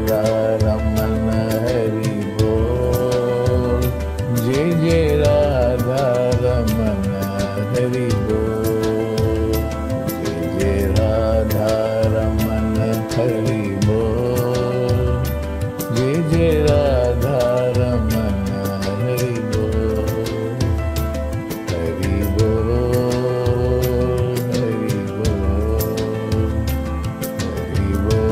राधा रमन हरि बोल। जय जय राधा रमन हरि बोल। जय जय राधा रमन हरि बोल। जय जय राधा रमन हरि बोल। हरि बोल हरि बोल हरि बोल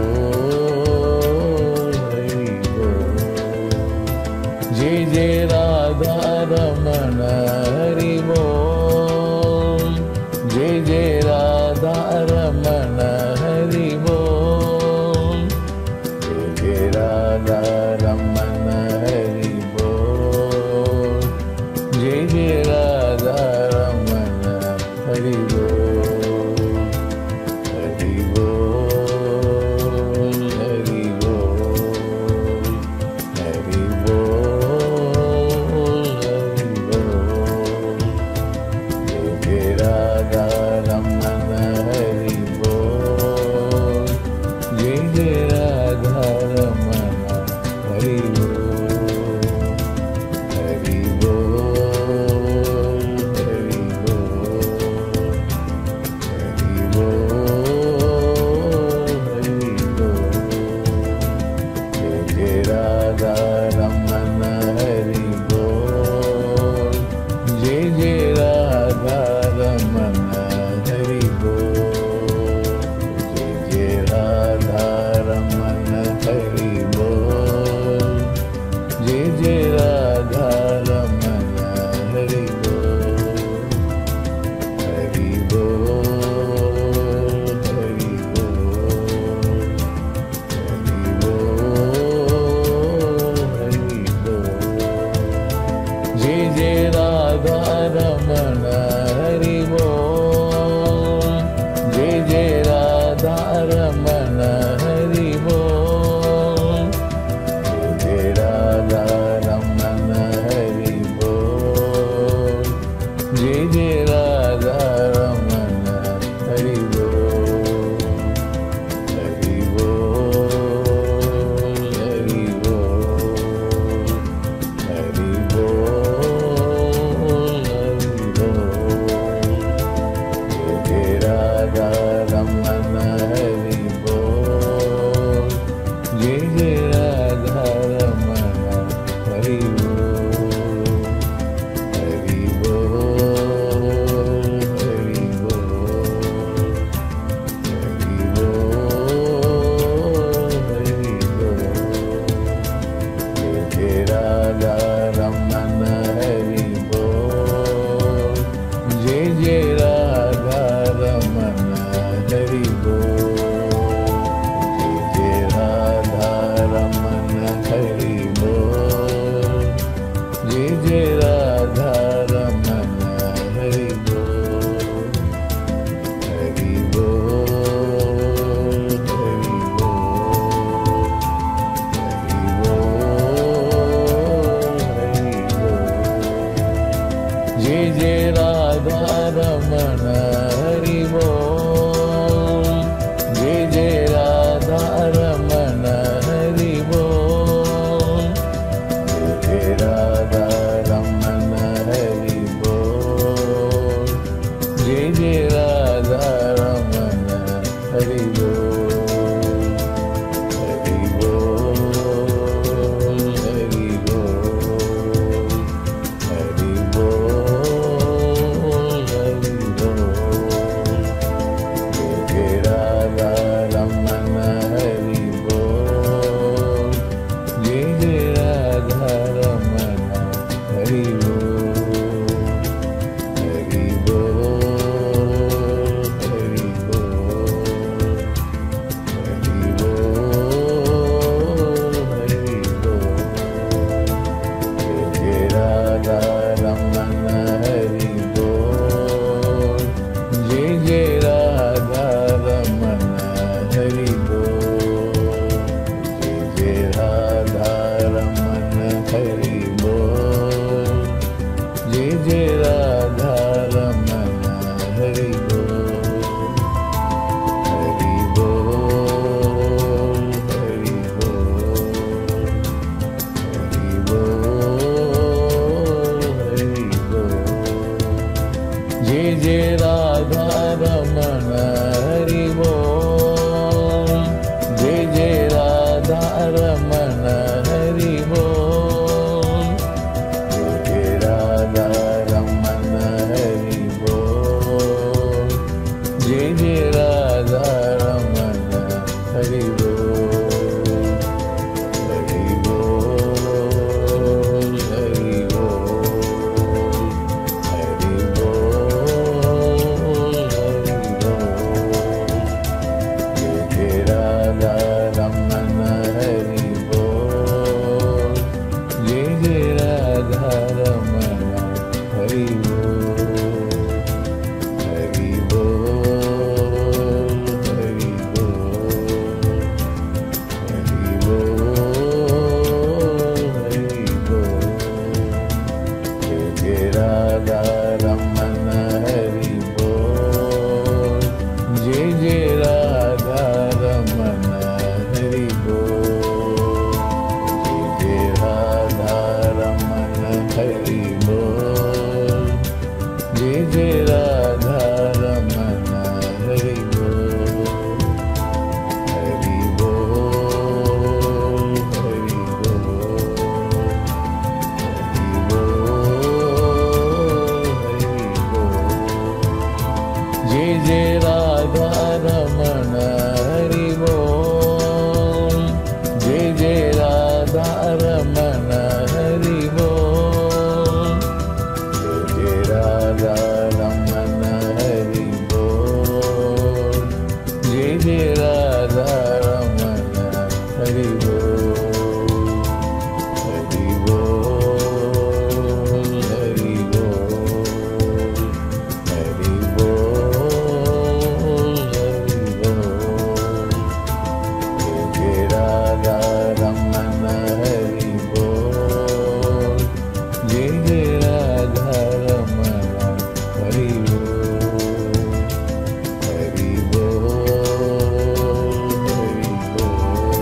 रमन हरि बोल, जय राधा रमन हरि बोल, जय राधा रमन हरि बोल, हरि बोल, हरि बोल, हरि बोल, हरि बोल, जय राधा रमन हरि बोल, जय राधा रमन हरि बोल, हरि बोल, हरि बोल, हरि बोल, हरि बोल, जय राधा रमन हरि बोल, जय राधा रमन हरि बोल, जय राधा रमन हरि बोल, जय राधा रमन हरि बोल, हरि बोल, हरि बोल, जय राधा रमन हरि बोल, जय राधा रमन हरि बोल, जय राधा रमन हरि बोल, जय राधा रमन हरि बोल, हरि बोल, हरि बोल, हरि बोल, हरि बोल, जय राधा रमन हरि बोल, जय राधा रमन हरि बोल, हरि बोल, हरि बोल,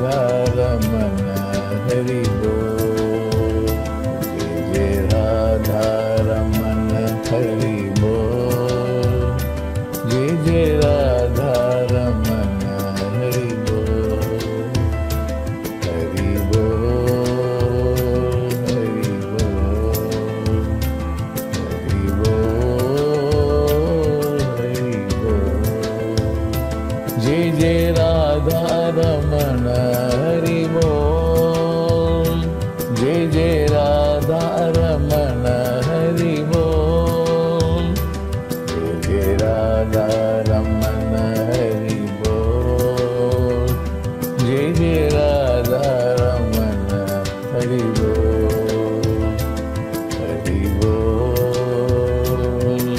राधा रमन हरि बोल। जय राधा रमन हरि बोल। जय राधा रमन हरि बोल। हरि बोल हरि बोल हरि बोल हरि बोल। जय राधा रमन हरि बोल। जय राधा रमन हरि बोल। जय राधा रमन हरि बोल। जय राधा रमन हरि बोल। हरि बोल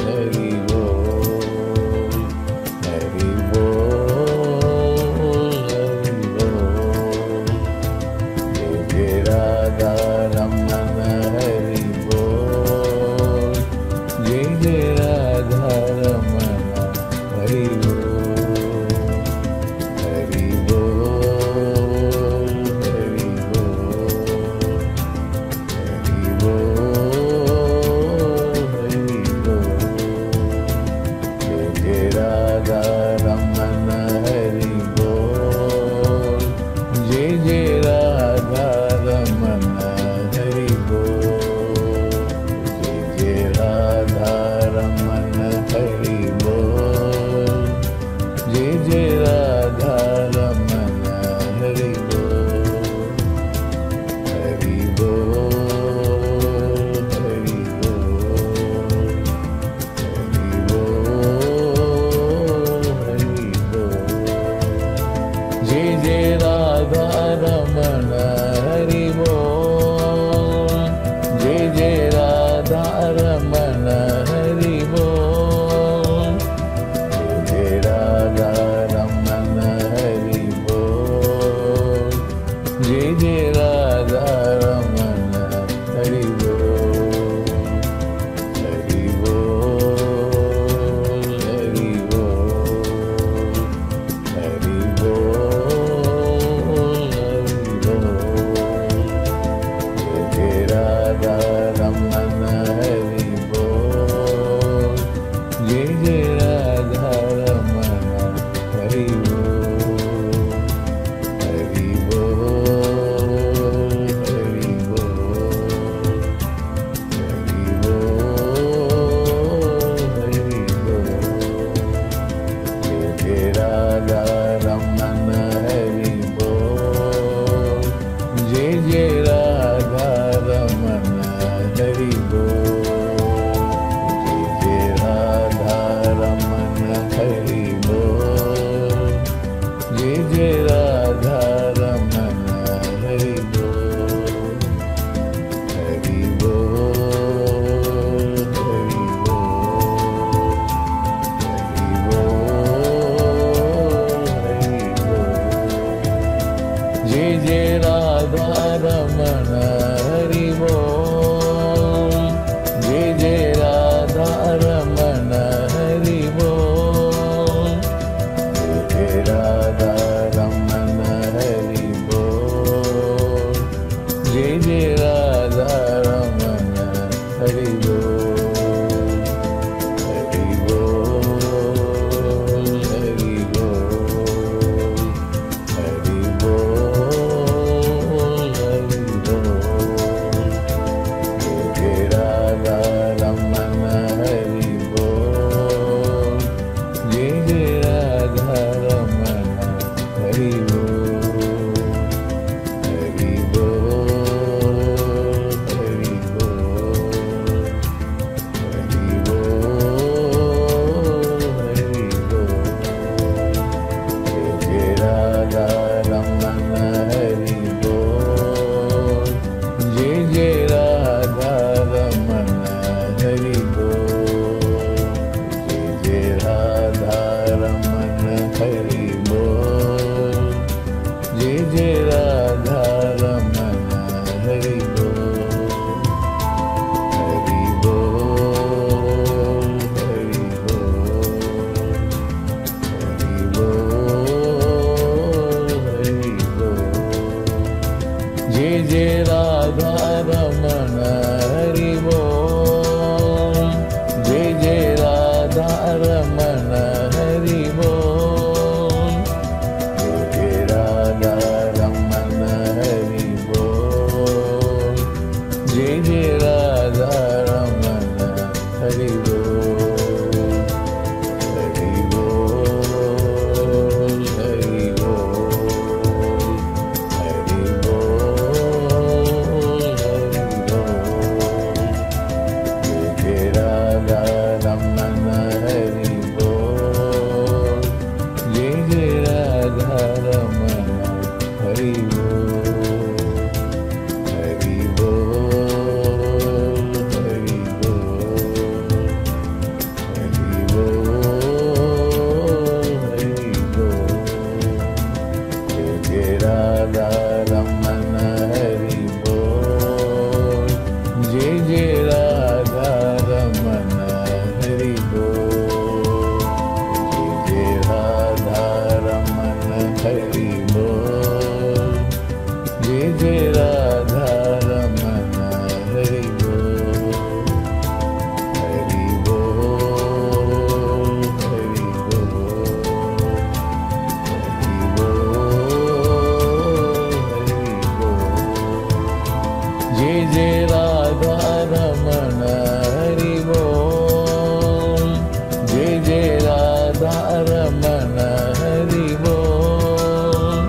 हरि बोल हरि बोल हरि बोल। जय राधा रमन हरि बोल। जय राधा रमन हरि बोल। हरि बोल हरि बोल हरि बोल हरि बोल। जय राधा रमन हरि बोल। जय राधा रमन हरि बोल। जय राधा रमन हरि बोल। जय राधा रमन हरि बोल। हरि बोल हरि बोल हरि बोल हरि बोल। जय राधा रमन हरि बोल। जय राधा रमन हरि बोल। जय राधा रमन हरि बोल। जय राधा रमन हरि बोल। हरि बोल हरि बोल हरि बोल हरि बोल। जय राधा रमन हरि बोल। जय राधा रमन हरि बोल। हरि बोल हरि बोल हरि बोल हरि बोल। जय राधा रमन हरि बोल। जय राधा रमन हरि बोल। जय राधा रमन हरि बोल। जय राधा रमन हरि बोल। हरि बोल हरि बोल हरि बोल हरि बोल। जय राधा रमन हरि बोल। जय राधा रमन हरि बोल। जय राधा रमन हरि बोल। जय राधा रमन हरि बोल। हरि बोल हरि बोल हरि बोल हरि बोल। जय राधा रमन हरि बोल। जय राधा रमन हरि बोल। हरि बोल हरि बोल हरि बोल हरि बोल। जय राधा रमन हरि बोल। जय राधा रमन हरि बोल। जय राधा रमन हरि बोल। जय राधा रमन हरि बोल। हरि बोल हरि बोल हरि बोल हरि बोल। जय राधा रमण हरि बोल, जय जय राधा रमण हरि बोल, जय राधा रमण हरि बोल, जय जय राधा रमण हरि बोल, हरि बोल, हरि बोल, हरि बोल, हरि बोल, जय जय राधा रमण हरि बोल, जय जय राधा रमण हरि बोल, हरि बोल, हरि बोल, हरि बोल, जय जय राधा रमण हरि बोल, जय जय राधा रमण हरि बोल, जय जय राधा रमण हरि बोल, जय जय राधा रमण हरि बोल, हरि बोल, हरि बोल, हरि बोल, जय जय राधा रमण हरि बोल, जय जय राधा रमण हरि बोल,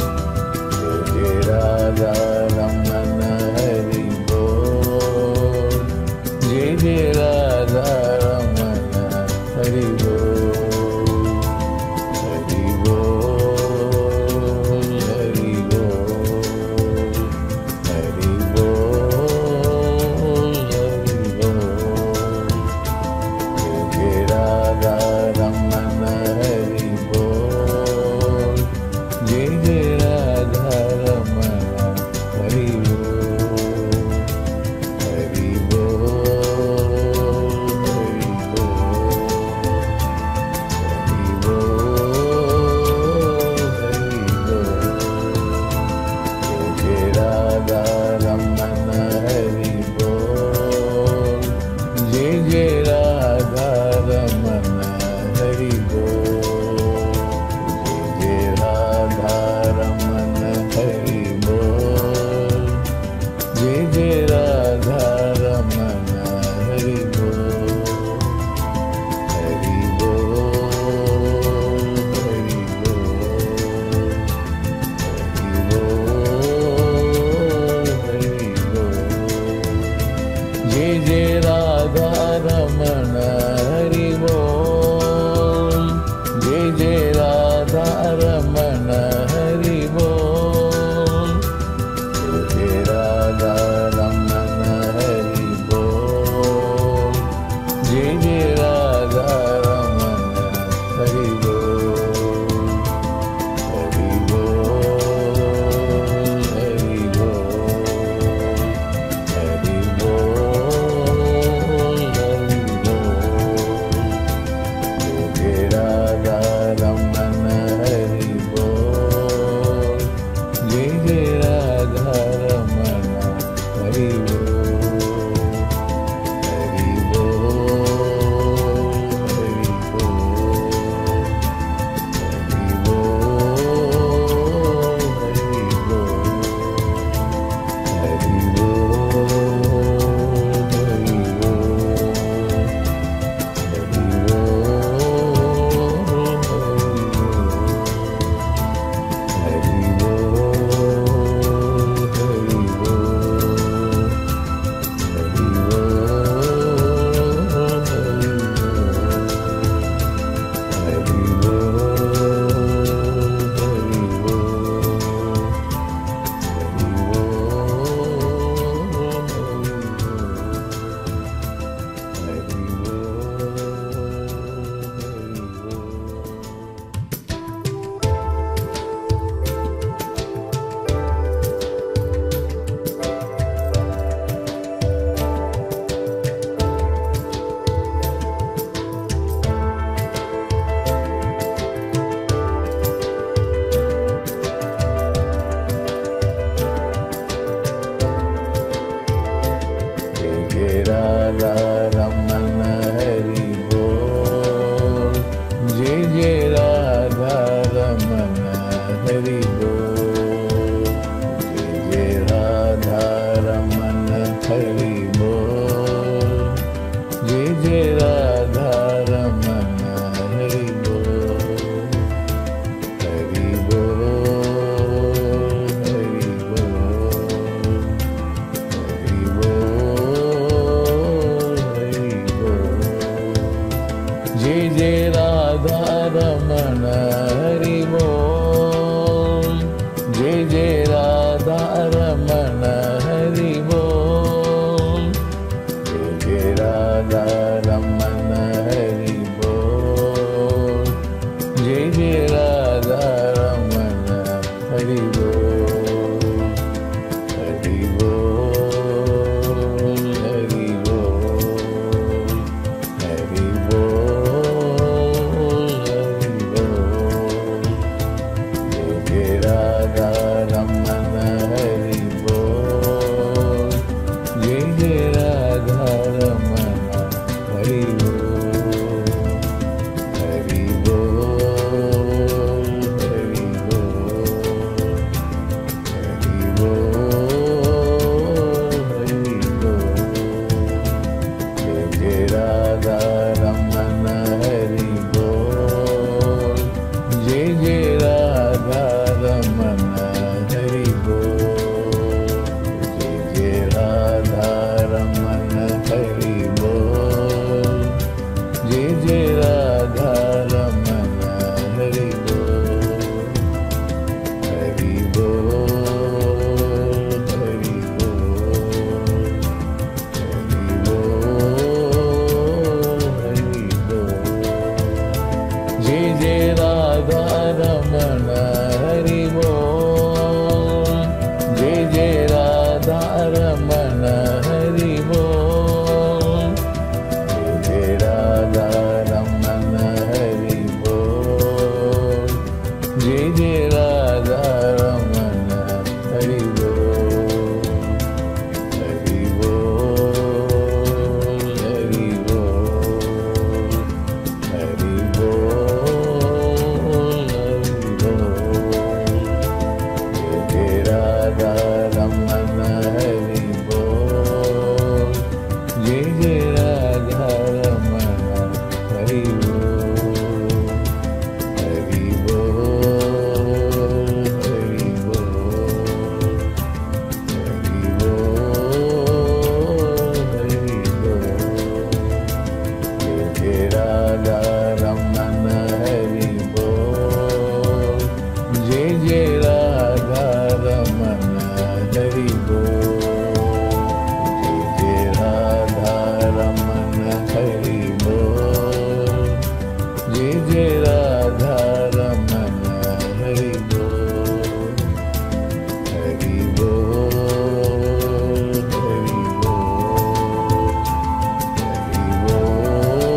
जय राधा रमण हरि बोल, जय राधा रमण हरि बोल, जय राधा रमण हरि बोल, हरि बोल, हरि बोल, हरि बोल, हरि बोल, जय राधा रमण हरि बोल, जय राधा रमण हरि बोल, हरि बोल, हरि बोल, हरि बोल, हरि बोल, जय राधा रमण हरि बोल, जय राधा रमण हरि बोल, जय राधा रमण हरि बोल, जय राधा रमण हरि बोल, हरि बोल, हरि बोल, हरि बोल, हरि बोल, जय राधा रमण हरि बोल, जय राधा रमण हरि बोल, जय राधा रमण हरि बोल, जय राधा रमण हरि बोल, हरि बोल, हरि बोल, हरि बोल, हरि बोल, जय राधा रमण हरि बोल, जय राधा रमण हरि बोल, हरि बोल, हरि बोल, हरि बोल, हरि बोल, जय राधा रमण हरि बोल, जय राधा रमण हरि बोल, जय राधा रमण हरि बोल, जय राधा रमण हरि बोल, हरि बोल, हरि बोल, हरि बोल,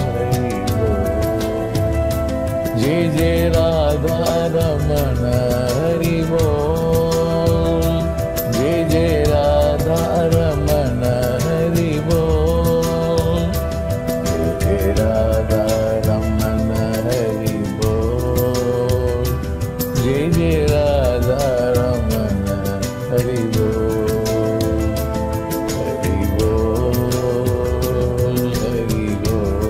हरि बोल, जय राधा रमण हरि बोल, जय राधा रमण हरि बोल, जय राधा रमण हरि बोल, जय राधा रमण हरि बोल, हरि बोल, हरि बोल,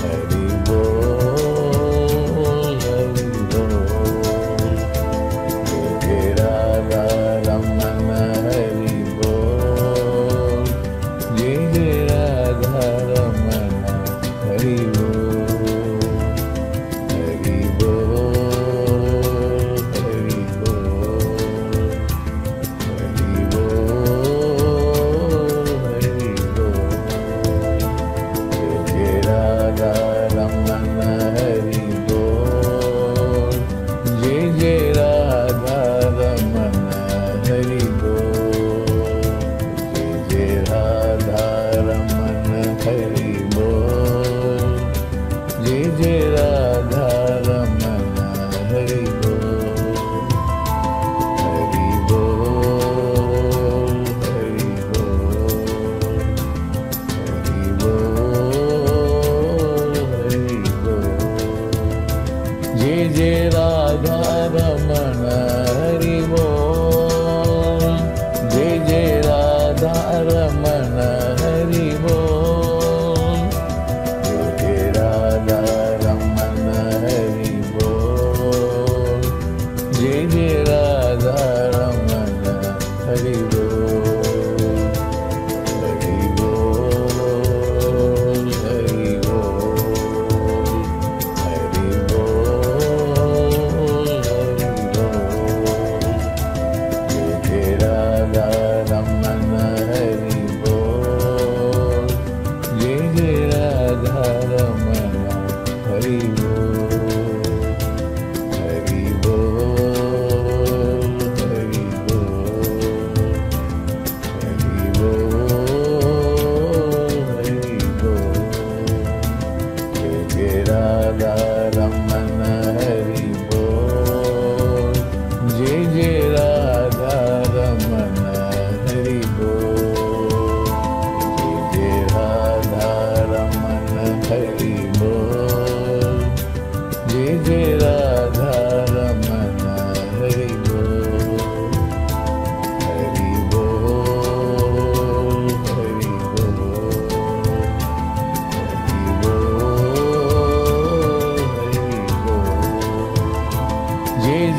हरि बोल, हरि बोल, जय राधा रमण हरि बोल, जय राधा रमण हरि बोल, हरि बोल, हरि बोल, हरि बोल, हरि बोल, जय राधा रमण हरि बोल, जय राधा रमण हरि बोल, जय राधा रमण हरि बोल, जय राधा रमण हरि बोल, हरि बोल, हरि बोल, हरि बोल, हरि बोल, जय राधा रमण हरि बोल, जय राधा रमण हरि बोल, जय राधा रमण हरि बोल, जय राधा रमण हरि बोल, हरि बोल, हरि बोल, हरि बोल,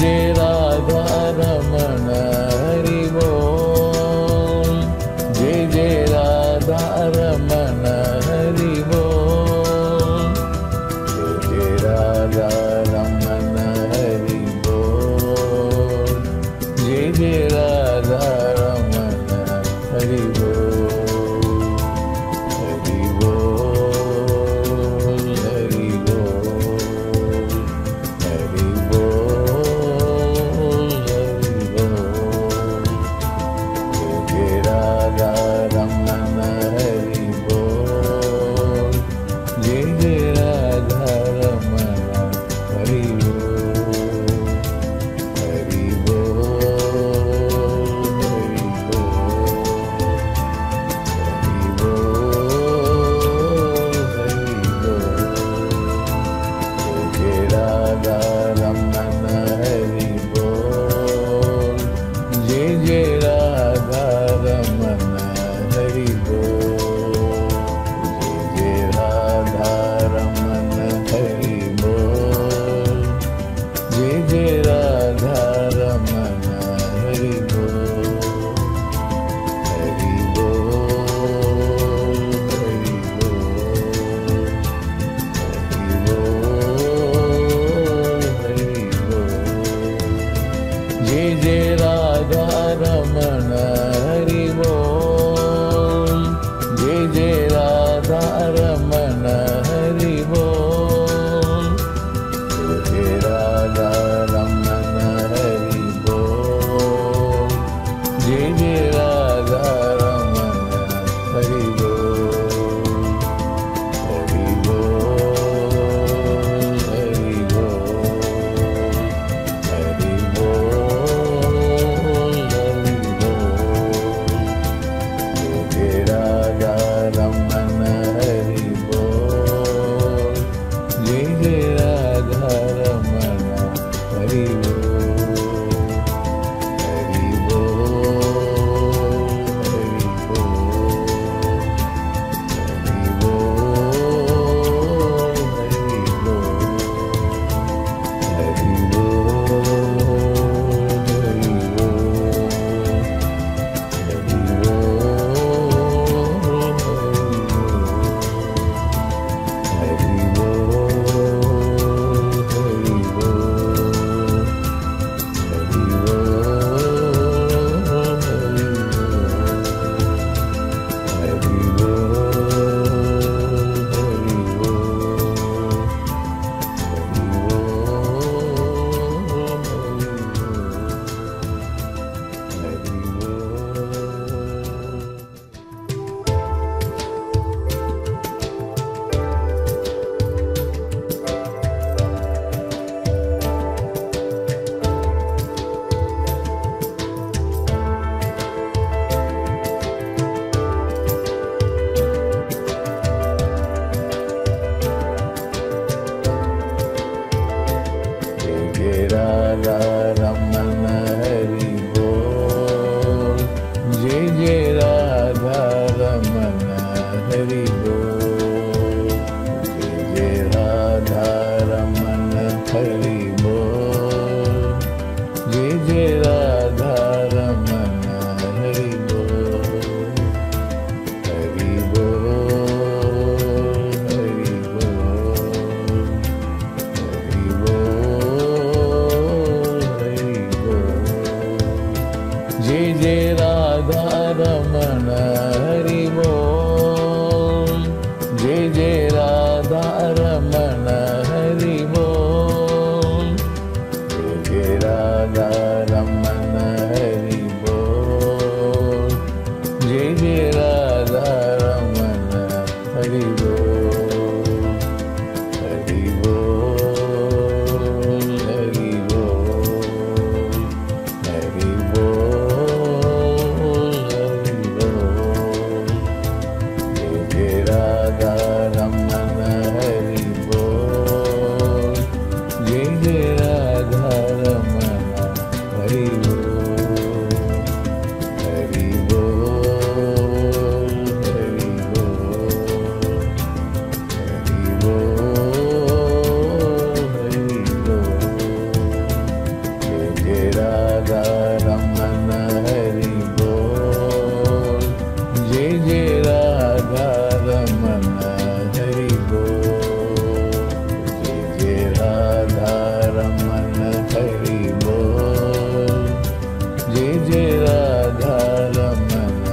जय राधा रमण हरि बोल, जय जय राधा रमण हरि बोल, जय जय राधा रमण हरि बोल, जय जय राधा रमण हरि बोल, हरि बोल, हरि बोल, हरि बोल, जय राधा रमन हरि बोल, जय जय राधा रमन हरि बोल, जय जय राधा रमन हरि बोल, जय जय राधा रमन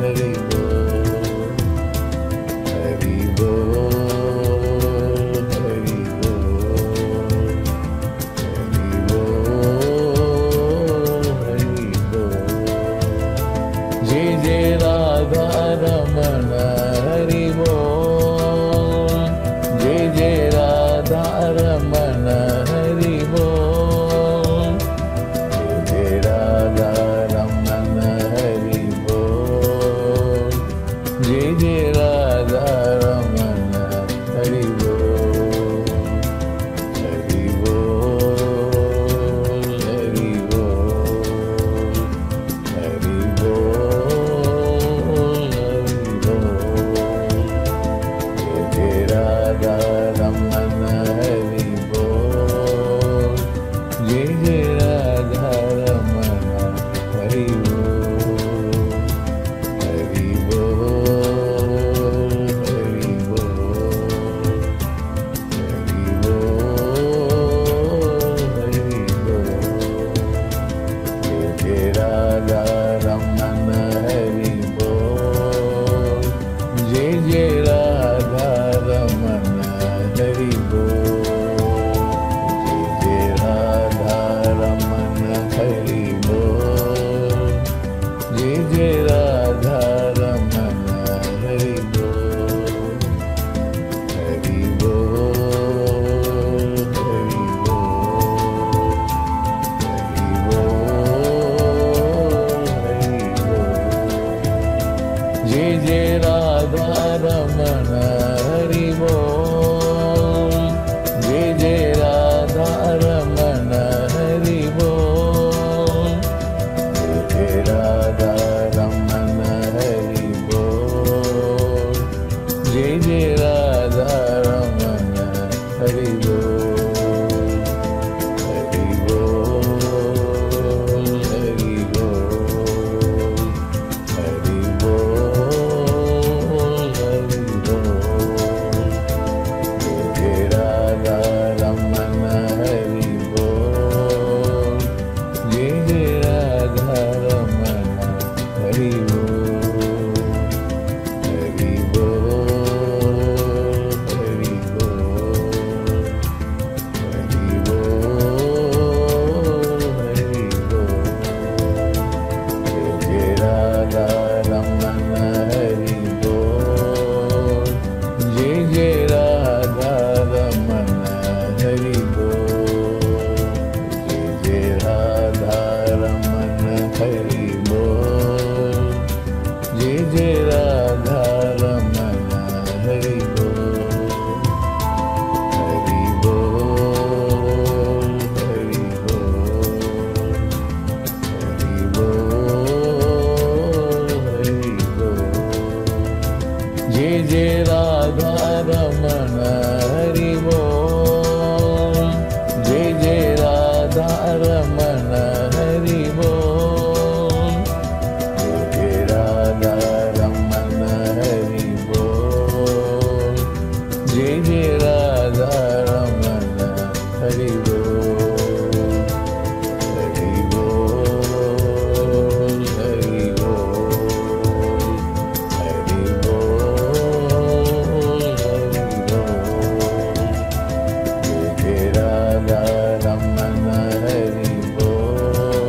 हरि बोल, हरि बोल, हरि बोल, हरि बोल, जय जय राधा रमन हरि बोल, जय जय राधा रमन हरि बोल, जय जय राधा रमन हरि बोल, जय जय राधा रमन हरि बोल, हरि बोल, हरि बोल, हरि बोल, हरि बोल, जय जय राधा रमन हरि बोल, जय जय राधा रमन हरि बोल, हरि बोल, हरि बोल, हरि बोल, हरि बोल, जय जय राधा रमन हरि बोल, जय जय राधा रमन हरि बोल, जय जय राधा रमन हरि बोल, जय जय राधा रमन हरि बोल, हरि बोल, हरि बोल, हरि बोल, जय जय राधा रमन हरि बोल, जय जय राधा रमन हरि बोल, जय जय राधा रमन हरि बोल, जय जय राधा रमन हरि बोल, हरि बोल, हरि बोल, हरि बोल, हरि बोल, जय जय राधा रमन हरि बोल, जय जय राधा रमन हरि बोल, हरि बोल, हरि बोल, हरि बोल, हरि बोल, जय जय राधा रमन हरि बोल, जय जय राधा रमन हरि बोल, जय जय राधा रमन हरि बोल, जय जय राधा रमन हरि बोल, हरि बोल, हरि बोल, हरि बोल, जय जय राधा रमन हरि बोल, जय जय राधा रमन हरि बोल, जय जय राधा रमन हरि बोल, जय जय राधा रमन हरि बोल, हरि बोल, हरि बोल, हरि बोल, हरि बोल, जय जय राधा रमन हरि बोल,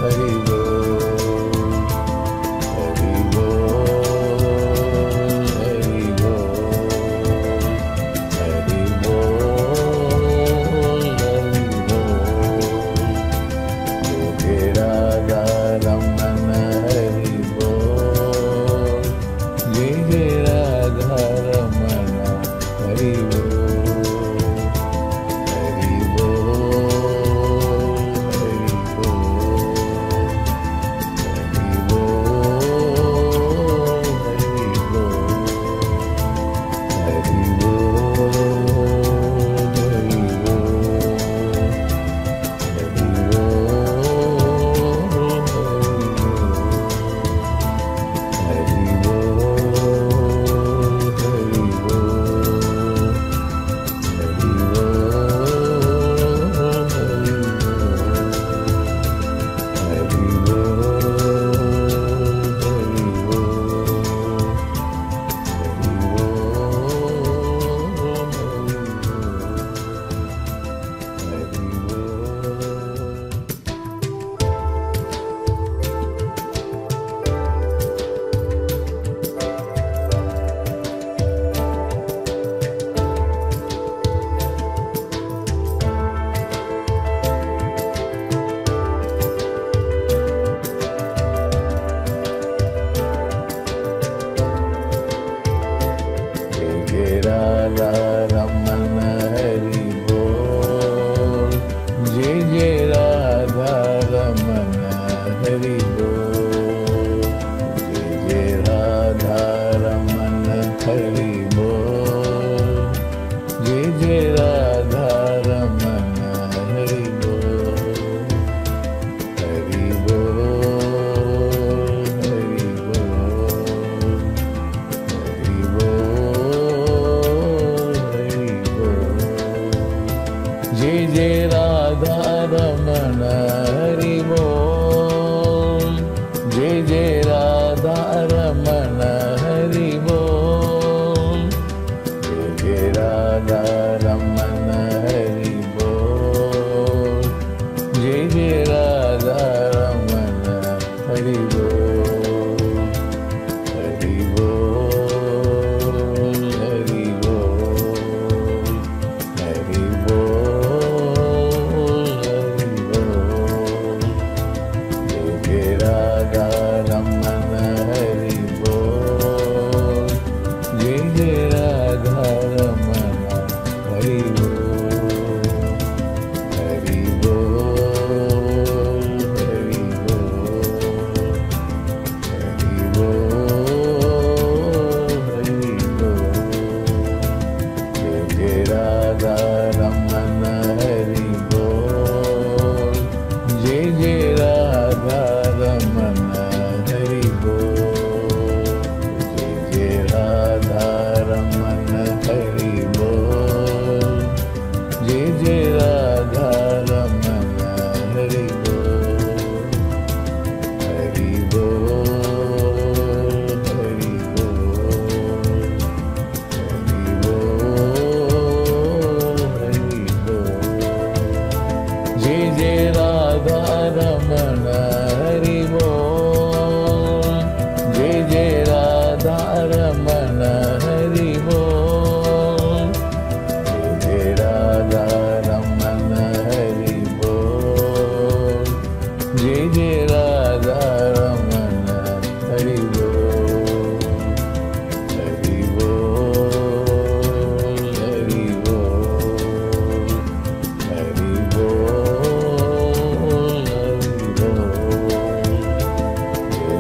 हरि बोल, हरि बोल, हरि बोल, हरि बोल, हरि बोल।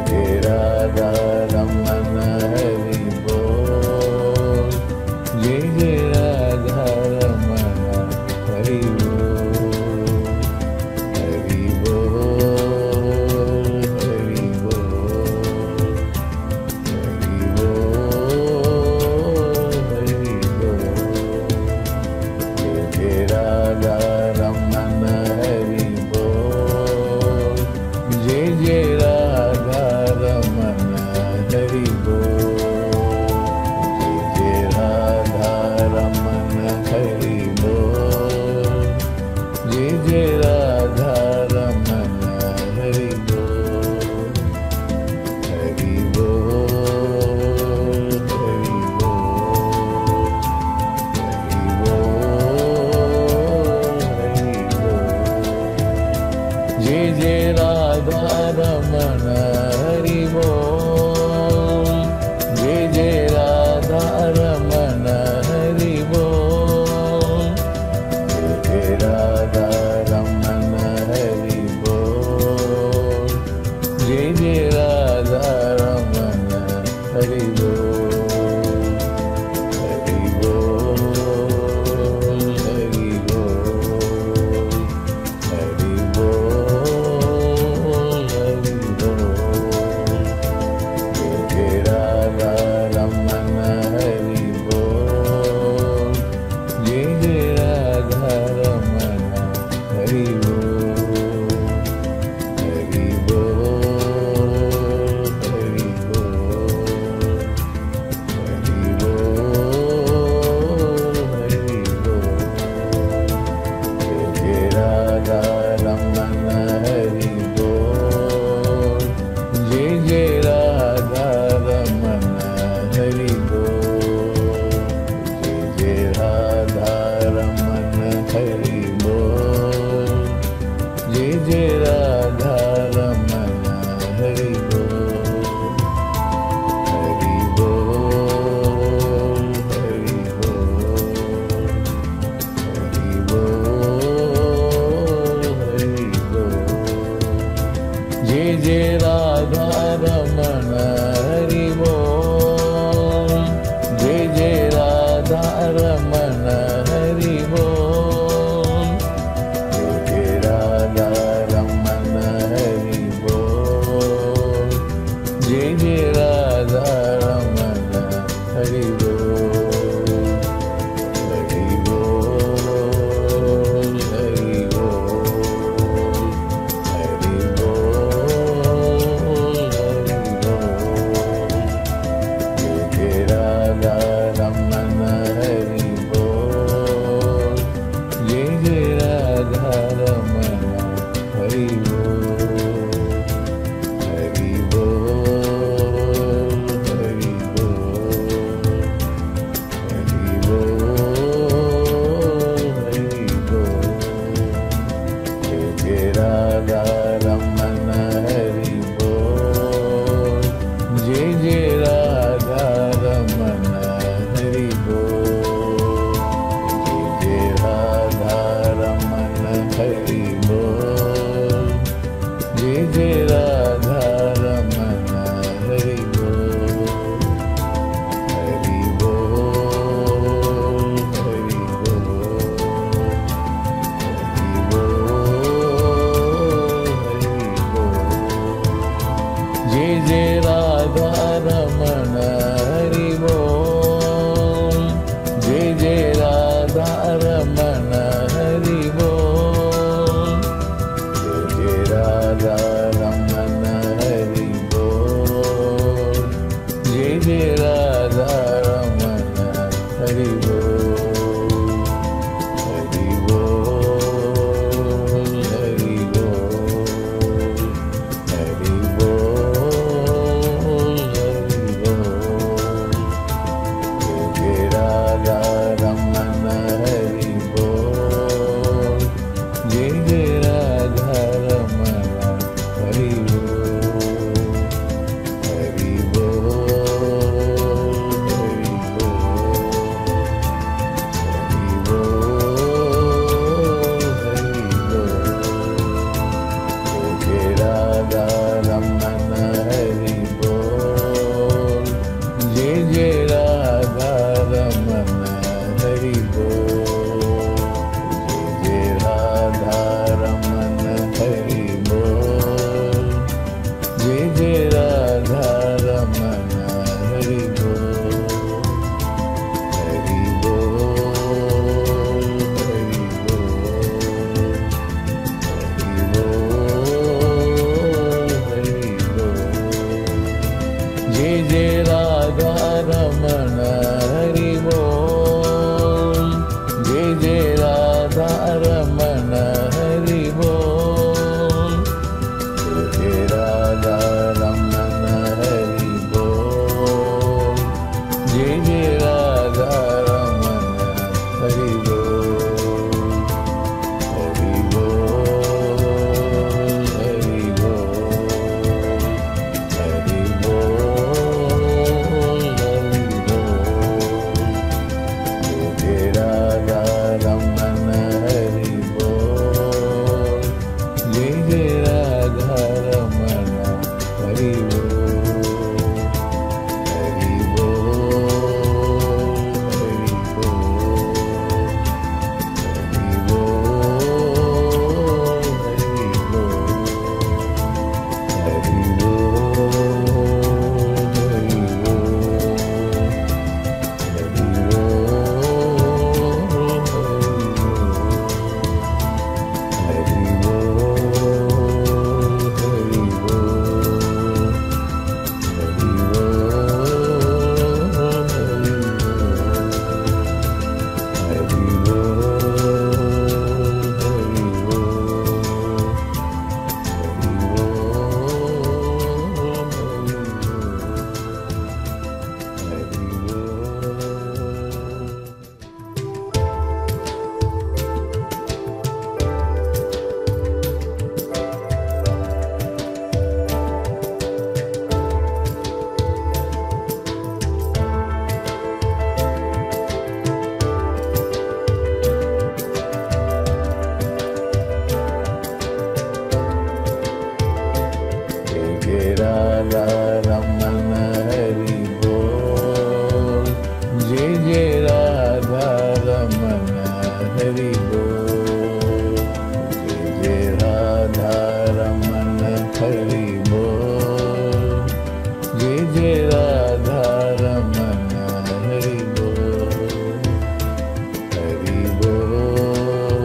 जय राधा रमन हरि बोल, जय राधा रमन हरि बोल, हरि बोल, हरि जय जय राधा रमण हरि बोल, जय जय राधा रमण हरि बोल, जय जय राधा रमण हरि बोल, जय जय राधा रमण हरि बोल, हरि बोल, हरि बोल, हरि बोल, हरि बोल, जय जय राधा रमण हरि बोल, जय जय राधा रमण हरि बोल, हरि बोल, हरि बोल, हरि बोल, हरि बोल, जय जय राधा रमण हरि बोल, जय जय राधा रमण हरि बोल, जय जय राधा रमण हरि बोल, जय जय राधा रमण हरि बोल, हरि बोल, हरि बोल, हरि बोल, जय जय राधा रमण हरि बोल, जय जय राधा रमण हरि बोल, जय जय राधा रमण हरि बोल, जय जय राधा रमण हरि बोल, हरि बोल, हरि बोल, हरि बोल, हरि बोल, जय जय राधा रमण हरि बोल, जय जय राधा रमण हरि बोल, हरि बोल, हरि बोल, हरि बोल, जय जय राधा रमण हरि बोल, जय जय राधा रमण हरि बोल, जय जय राधा रमण हरि बोल, जय जय राधा रमण हरि बोल, हरि बोल, हरि बोल, हरि बोल, जय जय राधा रमण हरि बोल, जय जय राधा रमण हरि बोल, जय जय राधा रमण हरि बोल, जय जय राधा रमण हरि बोल, हरि बोल, हरि बोल, हरि बोल, हरि बोल, जय जय राधा रमण हरि बोल, जय जय राधा रमण हरि बोल, हरि बोल, हरि हरि बोल, जय जय राधा रमन हरि बोल, हरि बोल,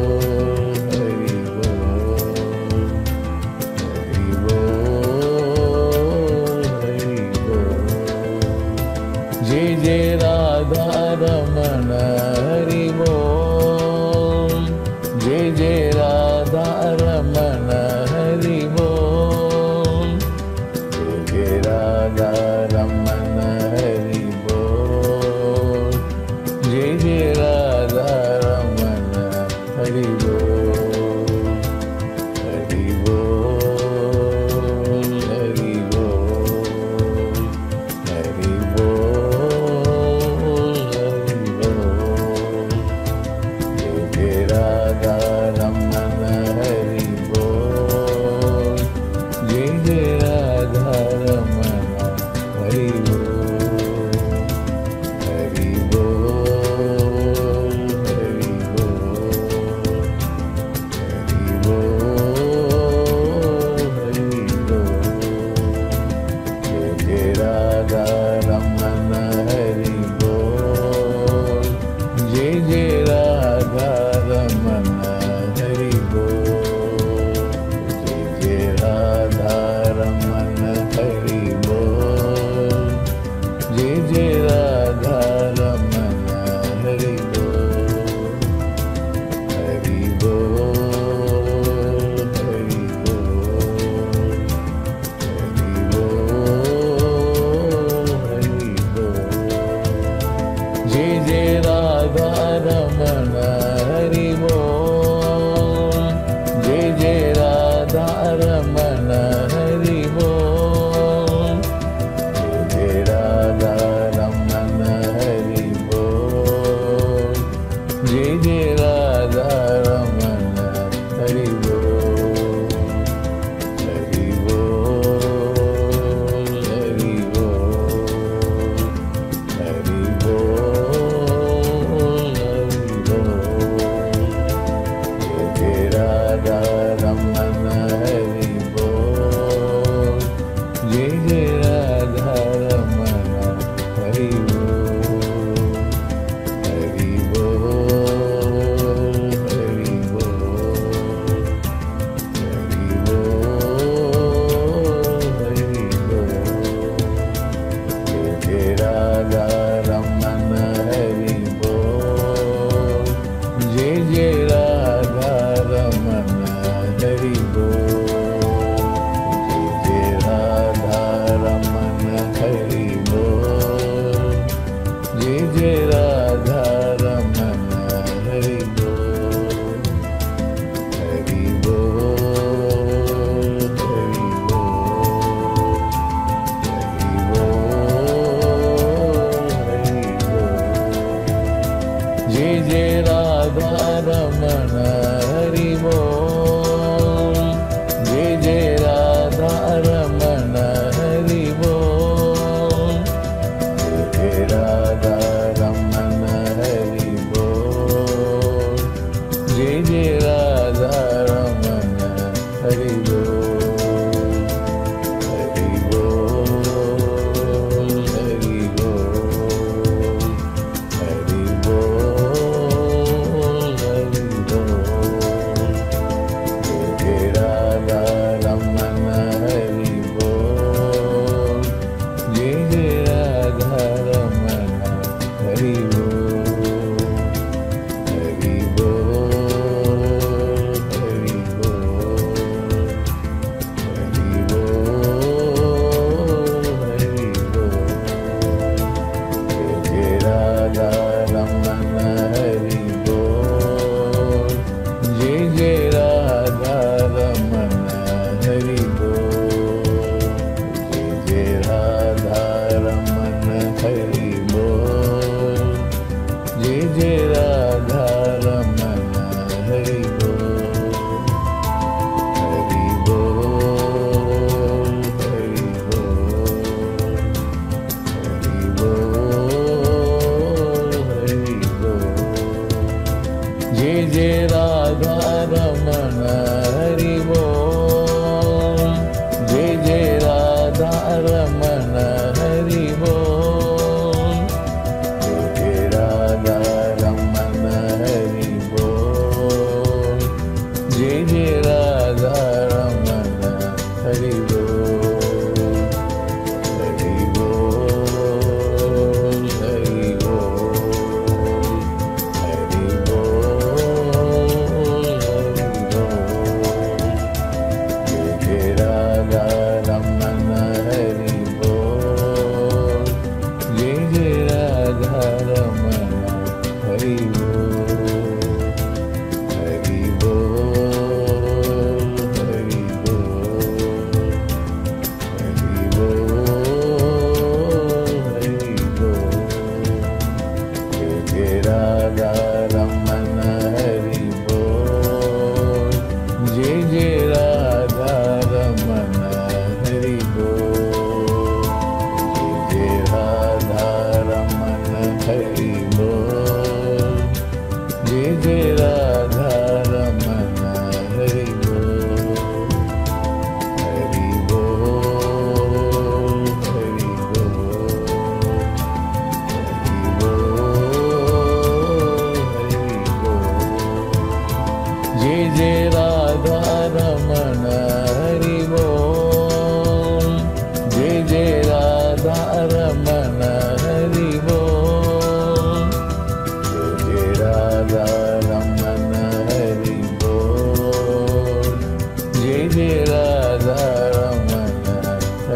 हरि बोल, हरि बोल, हरि बोल, जय जय राधा रमन हरि बोल, जय जय राधा रमन हरि बोल,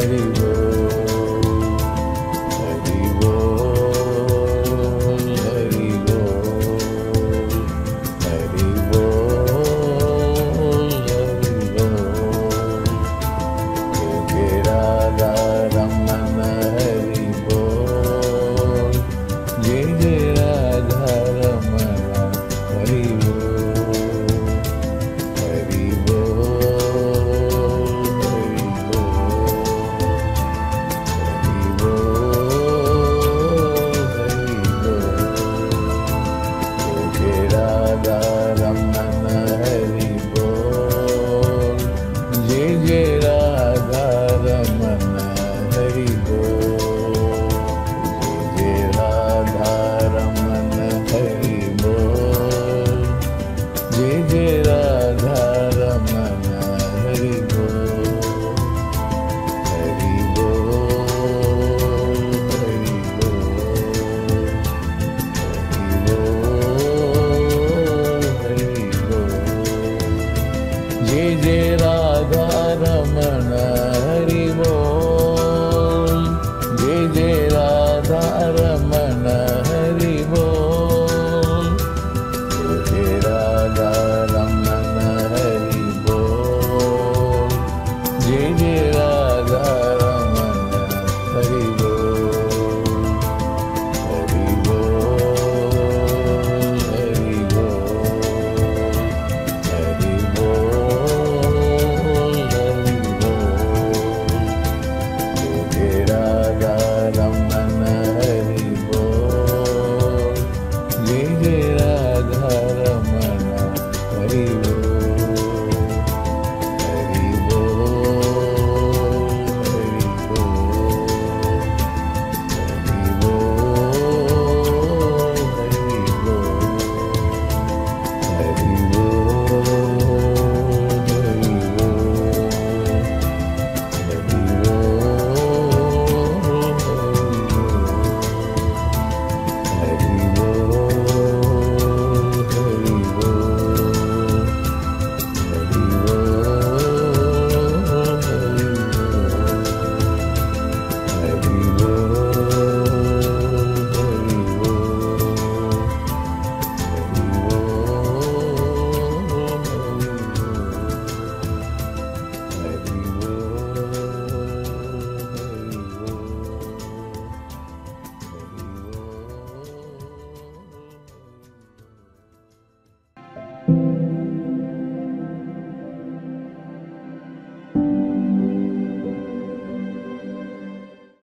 हरि बोल।